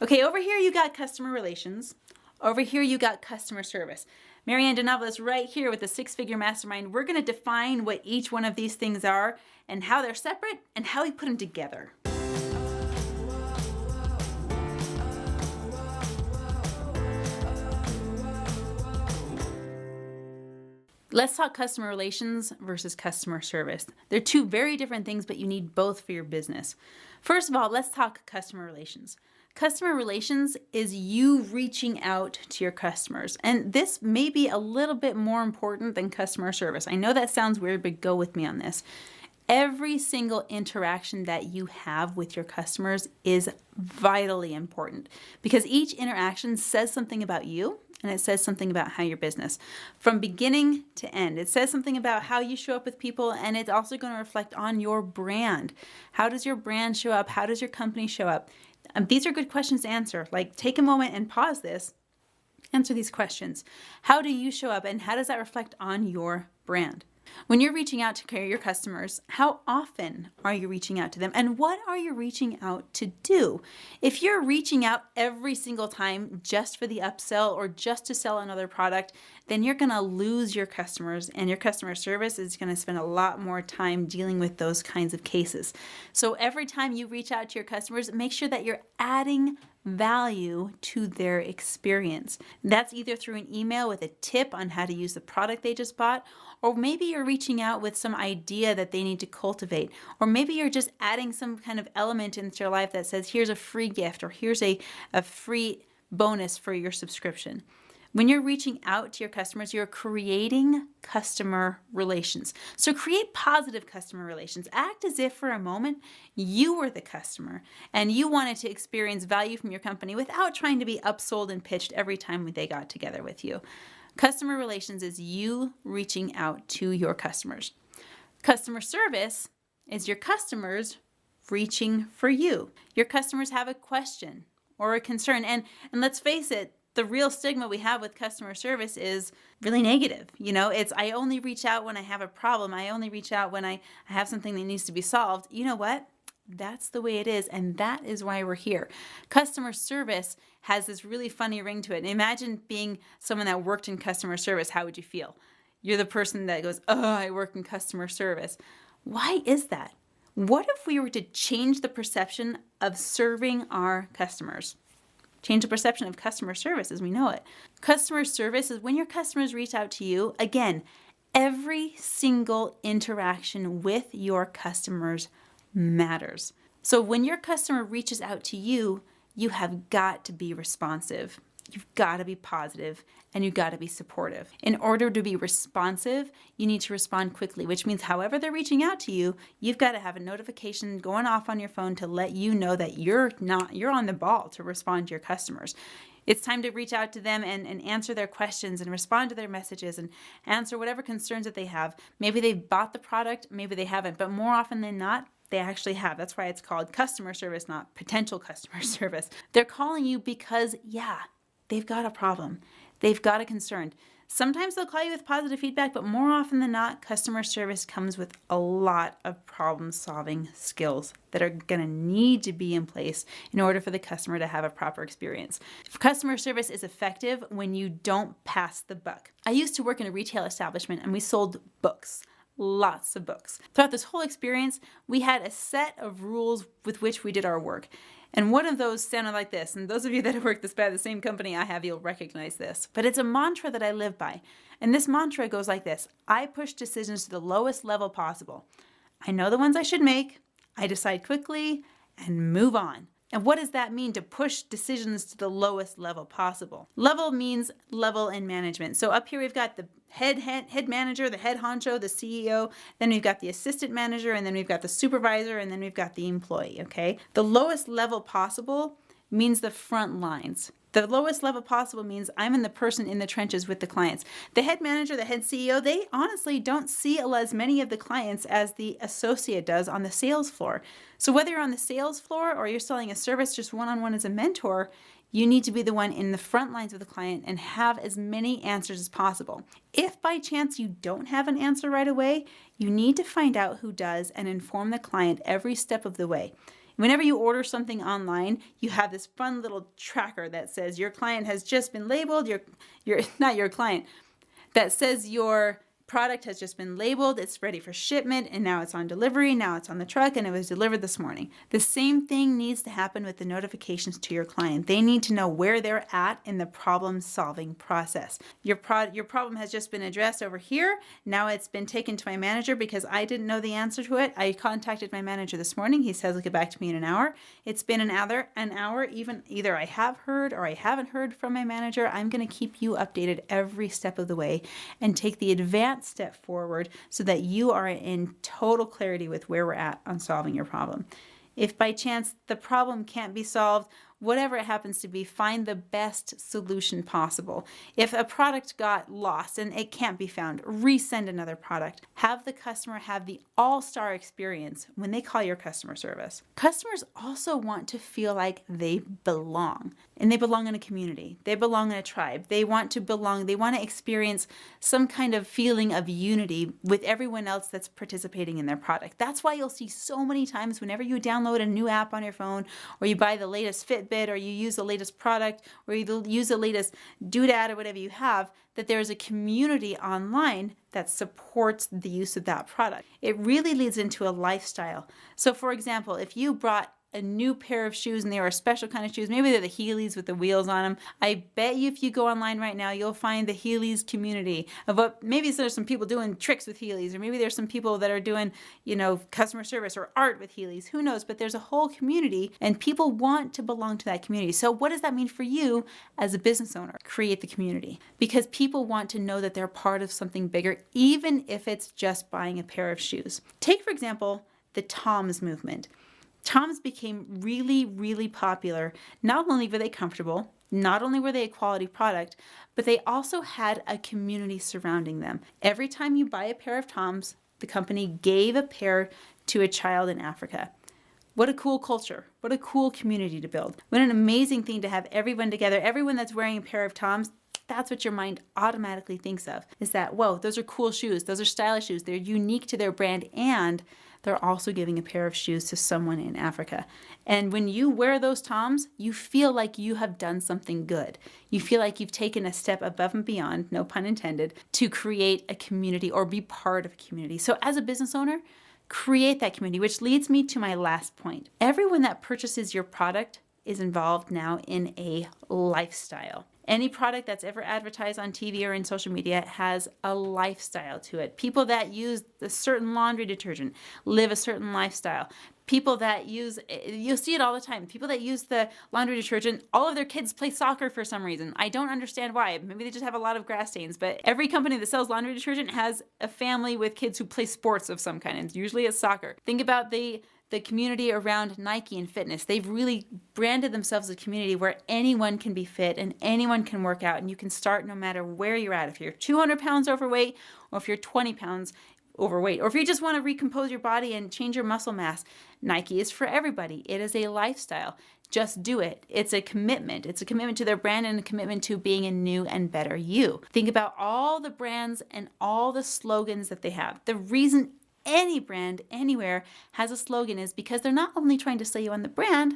Okay, over here you got customer relations. Over here you got customer service. Marianne DeNovelis right here with the Six-Figure Mastermind. We're going to define what each one of these things are and how they're separate and how we put them together. Let's talk customer relations versus customer service. They're two very different things, but you need both for your business. First of all, let's talk customer relations. Customer relations is you reaching out to your customers. And this may be a little bit more important than customer service. I know that sounds weird, but go with me on this. Every single interaction that you have with your customers is vitally important because each interaction says something about you and it says something about how your business, from beginning to end, it says something about how you show up with people, and it's also going to reflect on your brand. How does your brand show up? How does your company show up? These are good questions to answer. Like, take a moment and pause this. Answer these questions. How do you show up and how does that reflect on your brand? When you're reaching out to your customers, how often are you reaching out to them and what are you reaching out to do? If you're reaching out every single time just for the upsell or just to sell another product, then you're going to lose your customers and your customer service is going to spend a lot more time dealing with those kinds of cases. So every time you reach out to your customers, make sure that you're adding value to their experience. That's either through an email with a tip on how to use the product they just bought, or maybe you're reaching out with some idea that they need to cultivate, or maybe you're just adding some kind of element into your life that says, here's a free gift, or here's a free bonus for your subscription. When you're reaching out to your customers, you're creating customer relations. So create positive customer relations. Act as if for a moment you were the customer and you wanted to experience value from your company without trying to be upsold and pitched every time they got together with you. Customer relations is you reaching out to your customers. Customer service is your customers reaching for you. Your customers have a question or a concern. And let's face it, the real stigma we have with customer service is really negative. It's I only reach out when I have a problem. I only reach out when I have something that needs to be solved. You know what? That's the way it is, and that is why we're here. Customer service has this really funny ring to it. Imagine being someone that worked in customer service. How would you feel? You're the person that goes, oh, I work in customer service. Why is that? What if we were to change the perception of serving our customers? Change the perception of customer service as we know it. Customer service is when your customers reach out to you. Again, every single interaction with your customers matters. So when your customer reaches out to you, you have got to be responsive. You've got to be positive and you've got to be supportive. In order to be responsive, you need to respond quickly, which means however they're reaching out to you, you've got to have a notification going off on your phone to let you know that you're on the ball to respond to your customers. It's time to reach out to them and answer their questions and respond to their messages and answer whatever concerns that they have. Maybe they've bought the product, maybe they haven't, but more often than not, they actually have. That's why it's called customer service, not potential customer service. They're calling you because, they've got a problem. They've got a concern. Sometimes they'll call you with positive feedback, but more often than not, customer service comes with a lot of problem-solving skills that are going to need to be in place in order for the customer to have a proper experience. Customer service is effective when you don't pass the buck. I used to work in a retail establishment and we sold books. Lots of books. Throughout this whole experience, we had a set of rules with which we did our work. And one of those sounded like this. And those of you that have worked by the same company I have, you'll recognize this. But it's a mantra that I live by. And this mantra goes like this. I push decisions to the lowest level possible. I know the ones I should make. I decide quickly and move on. And what does that mean to push decisions to the lowest level possible? Level means level in management. So up here we've got the head manager, the head honcho, the CEO, then we've got the assistant manager, and then we've got the supervisor, and then we've got the employee, okay? The lowest level possible means the front lines. The lowest level possible means I'm the person in the trenches with the clients. The head manager, the head CEO, they honestly don't see as many of the clients as the associate does on the sales floor. So whether you're on the sales floor or you're selling a service just one-on-one as a mentor, you need to be the one in the front lines with the client and have as many answers as possible. If by chance you don't have an answer right away, you need to find out who does and inform the client every step of the way. Whenever you order something online, you have this fun little tracker that says your client has just been labeled, not your client, that says your product has just been labeled, it's ready for shipment, and now it's on delivery, now it's on the truck, and it was delivered this morning. The same thing needs to happen with the notifications to your client. They need to know where they're at in the problem-solving process. Your problem has just been addressed over here. Now it's been taken to my manager because I didn't know the answer to it. I contacted my manager this morning. He says he'll get back to me in an hour. It's been an hour, even either I have heard or I haven't heard from my manager. I'm going to keep you updated every step of the way and take the advanced step forward so that you are in total clarity with where we're at on solving your problem. If by chance the problem can't be solved, whatever it happens to be, find the best solution possible. If a product got lost and it can't be found, resend another product. Have the customer have the all-star experience when they call your customer service. Customers also want to feel like they belong, and they belong in a community. They belong in a tribe. They want to belong. They want to experience some kind of feeling of unity with everyone else that's participating in their product. That's why you'll see so many times whenever you download a new app on your phone, or you buy the latest Fitbit, or you use the latest product, or you use the latest doodad or whatever you have, that there is a community online that supports the use of that product. It really leads into a lifestyle. So for example, if you brought a new pair of shoes and they were a special kind of shoes, maybe they're the Heelys with the wheels on them, I bet you if you go online right now, you'll find the Heelys community of what, maybe there's some people doing tricks with Heelys, or maybe there's some people that are doing, customer service or art with Heelys, who knows, but there's a whole community and people want to belong to that community. So what does that mean for you as a business owner? Create the community, because people want to know that they're part of something bigger, even if it's just buying a pair of shoes. Take, for example, the Toms movement. Toms became really, really popular. Not only were they comfortable, not only were they a quality product, but they also had a community surrounding them. Every time you buy a pair of Toms, the company gave a pair to a child in Africa. What a cool culture. What a cool community to build. What an amazing thing to have everyone together. Everyone that's wearing a pair of Toms, that's what your mind automatically thinks of, is that, whoa, those are cool shoes. Those are stylish shoes. They're unique to their brand, and they're also giving a pair of shoes to someone in Africa. And when you wear those Toms, you feel like you have done something good. You feel like you've taken a step above and beyond, no pun intended, to create a community or be part of a community. So as a business owner, create that community, which leads me to my last point. Everyone that purchases your product is involved now in a lifestyle. Any product that's ever advertised on TV or in social media has a lifestyle to it. People that use a certain laundry detergent live a certain lifestyle. People that use, you'll see it all the time, people that use the laundry detergent, all of their kids play soccer for some reason. I don't understand why. Maybe they just have a lot of grass stains, but every company that sells laundry detergent has a family with kids who play sports of some kind, and usually it's soccer. Think about the community around Nike and fitness. They've really branded themselves as a community where anyone can be fit and anyone can work out, and you can start no matter where you're at. If you're 200 pounds overweight, or if you're 20 pounds overweight, or if you just want to recompose your body and change your muscle mass, Nike is for everybody. It is a lifestyle. Just do it. It's a commitment. It's a commitment to their brand and a commitment to being a new and better you. Think about all the brands and all the slogans that they have. The reason any brand anywhere has a slogan is because they're not only trying to sell you on the brand,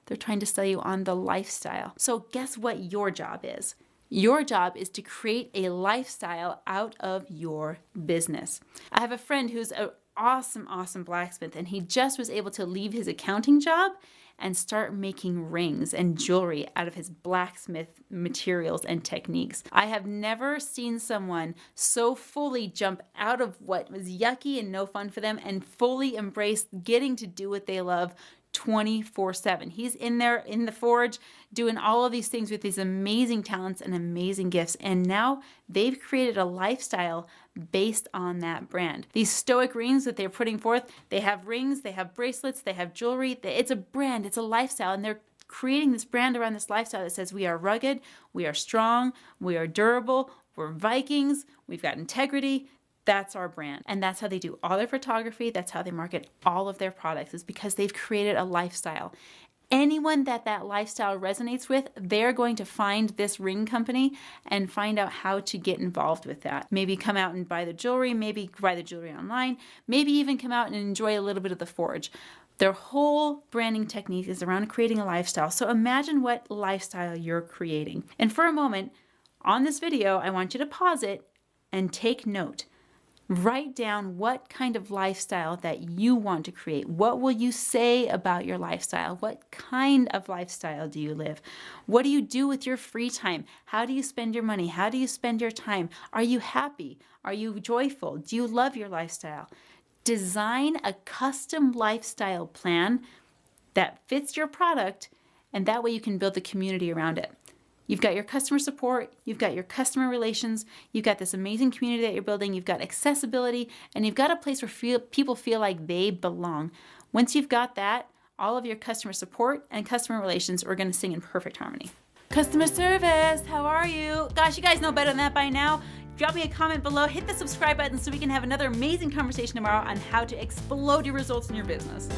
they're trying to sell you on the lifestyle. So guess what your job is? Your job is to create a lifestyle out of your business. I have a friend who's an awesome blacksmith, and he just was able to leave his accounting job and start making rings and jewelry out of his blacksmith materials and techniques. I have never seen someone so fully jump out of what was yucky and no fun for them and fully embrace getting to do what they love 24/7. He's in there in the forge doing all of these things with these amazing talents and amazing gifts. And now they've created a lifestyle based on that brand. These stoic rings that they're putting forth, they have rings, they have bracelets, they have jewelry. It's a brand, it's a lifestyle. And they're creating this brand around this lifestyle that says we are rugged, we are strong, we are durable, we're Vikings, we've got integrity. That's our brand. And that's how they do all their photography. That's how they market all of their products, is because they've created a lifestyle. Anyone that lifestyle resonates with, they're going to find this ring company and find out how to get involved with that. Maybe come out and buy the jewelry, maybe buy the jewelry online, maybe even come out and enjoy a little bit of the forge. Their whole branding technique is around creating a lifestyle. So imagine what lifestyle you're creating. And for a moment on this video, I want you to pause it and take note. Write down what kind of lifestyle that you want to create. What will you say about your lifestyle? What kind of lifestyle do you live? What do you do with your free time? How do you spend your money? How do you spend your time? Are you happy? Are you joyful? Do you love your lifestyle? Design a custom lifestyle plan that fits your product, and that way you can build a community around it. You've got your customer support, you've got your customer relations, you've got this amazing community that you're building, you've got accessibility, and you've got a place where people feel like they belong. Once you've got that, all of your customer support and customer relations are going to sing in perfect harmony. Customer service, how are you? Gosh, you guys know better than that by now. Drop me a comment below, hit the subscribe button so we can have another amazing conversation tomorrow on how to explode your results in your business.